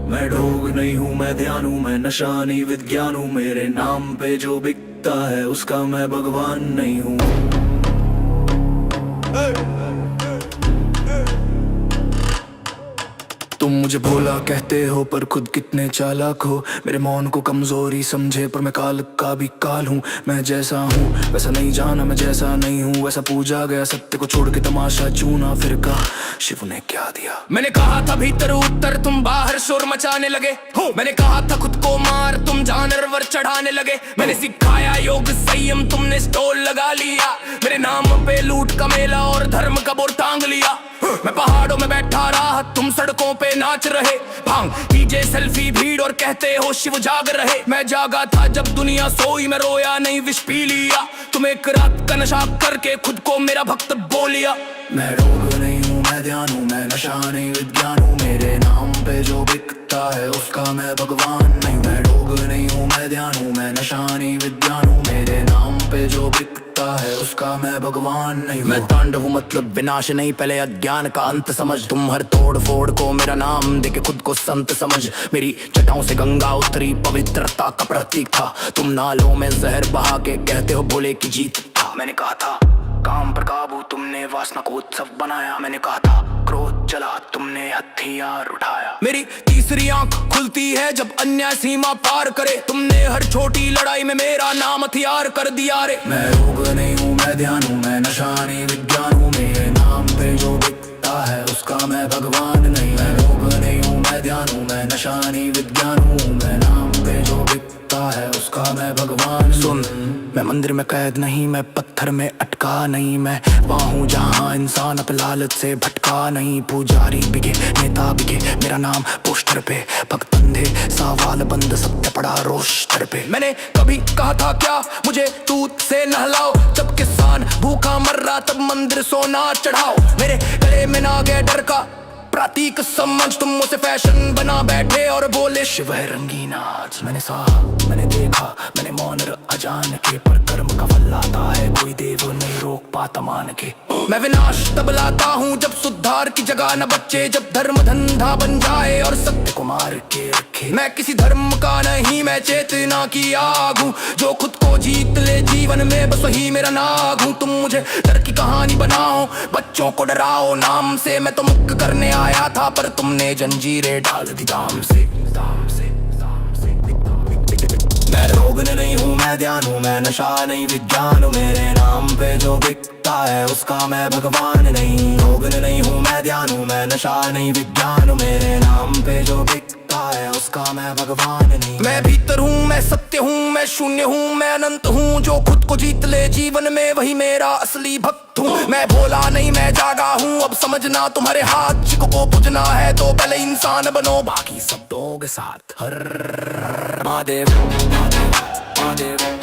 मैं ढोंग नहीं हूँ, मैं ध्यान हूँ, मैं नशा नहीं विज्ञान हूँ। मेरे नाम पे जो बिकता है उसका मैं भगवान नहीं हूँ। तुम मुझे भोला कहते हो पर खुद कितने चालाक हो। मेरे मौन को कमजोरी समझे पर मैं काल का भी काल हूँ। मैं जैसा हूँ वैसा नहीं जाना, मैं जैसा नहीं हूँ वैसा पूजा गया। सत्य को छोड़ के तमाशा चूना, फिर कहा शिव ने क्या दिया। मैंने कहा था भीतर उत्तर, तुम बाहर शोर मचाने लगे हो। मैंने कहा था खुद को मार, तुम जानवर चढ़ाने लगे। मैंने सिखाया योग संयम, तुमने स्टॉल लगा लिया। मेरे नाम पे लूट का मेला और धर्म का बोर्ड टांग लिया। मैं पहाड़ों में बैठा रहा, तुम सड़कों पे नाच रहे। भांग पीजे सेल्फी भीड़ और कहते हो शिव जाग रहे। मैं जागा था जब दुनिया सोई, मैं रोया नहीं विष पी लिया। तुम एक रात का नशा करके खुद को मेरा भक्त बोलिया। मैं रोग नहीं हूँ, मैं ध्यान हूँ, मैं नशा नहीं विज्ञान हूँ। मेरे नाम पे जो बिकता है उसका मैं भगवान नहीं। मैं रोग नहीं हूँ, मैं ध्यान हूँ, मैं नशा नहीं विज्ञान हूँ। मेरे नाम पे जो बिकता है उसका मैं भगवान नहीं। मैं तांडव मतलब विनाश नहीं, पहले अज्ञान का अंत समझ। तुम हर तोड़ फोड़ को मेरा नाम देके खुद को संत समझ। मेरी जटाओं से गंगा उतरी, पवित्रता का प्रतीक था। तुम नालों में जहर बहा के कहते हो भोले की जीत था। मैंने कहा था काम पर काबू, तुमने वासना को उत्सव बनाया। मैंने कहा था क्रोध चला, तुमने हथियार उठाया। मेरी तीसरी आंख खुलती है जब अन्याय सीमा पार करे। तुमने हर छोटी लड़ाई में मेरा नाम हथियार कर दिया रे। मैं रोग नहीं हूँ, मैं ध्यान हूँ, मैं नशा नहीं विज्ञान हूँ। मेरे नाम पे जो बिकता है उसका मैं भगवान नहीं। मैं रोग नहीं हूँ, मैं ध्यान हूँ, मैं नशा नहीं विज्ञान हूँ। मैं नाम पे जो बिकता है उसका मैं भगवान। सुन, मैं मंदिर में कैद नहीं, मैं पत्थर में अटका नहीं। मैं वहाँ हूँ जहाँ इंसान अपने लालच से भटका नहीं। पुजारी बिके, नेता बिके, मेरा नाम पोस्टर पे। भक्त अंधे, सवाल बंद, सत्य पड़ा रोस्टर पे। मैंने कभी कहा था क्या मुझे दूध से नहलाओ? जब किसान भूखा मर रहा तब मंदिर सोना चढ़ाओ। मेरे गले में ना गया डर का प्रतीक समझ। तुम मुझसे फैशन बना बैठे और बोले शिव है रंगीन आज। मैंने सहा, मैंने देखा, मैंने मौन अजान के, पर कर्म का फल आता है, कोई देव नहीं रोक पाता मान के। मैं विनाश तब लाता हूँ जब सुधार की जगह न बच्चे। जब धर्म धंधा बन जाए और सत्य को मार के रखे। मैं किसी धर्म का नहीं, मैं चेतना की आग हूँ जो खुद को जीत ले जीवन में, बस वही मेरा नाग हूँ। तुम मुझे डर की कहानी बनाओ, बच्चों को डराओ नाम से। मैं तो मुक्त करने आया था पर तुमने जंजीरें डाल दी दाम से। मैं रोग नहीं हूँ, मैं ध्यान हूँ, मैं नशा नहीं विज्ञान हूँ। मेरे नाम पे जो बिकता है उसका मैं भगवान नहीं। रोग नहीं हूँ, मैं ध्यान हूँ, मैं नशा नहीं विज्ञान हूँ। मेरे नाम पे जो बिकता है उसका मैं भगवान नहीं। मैं भीतर हूँ, मैं सत्य हूँ, मैं शून्य हूँ, मैं अनंत हूँ। जो खुद को जीत ले जीवन में वही मेरा असली भक्त हूँ। मैं भोला नहीं, मैं जागा हूँ, अब समझना तुम्हारे हाथ। चिक को पूजना है तो पहले इंसान बनो, बाकी सब दोगे साथ। हर महादेव, महादेव, महादेव।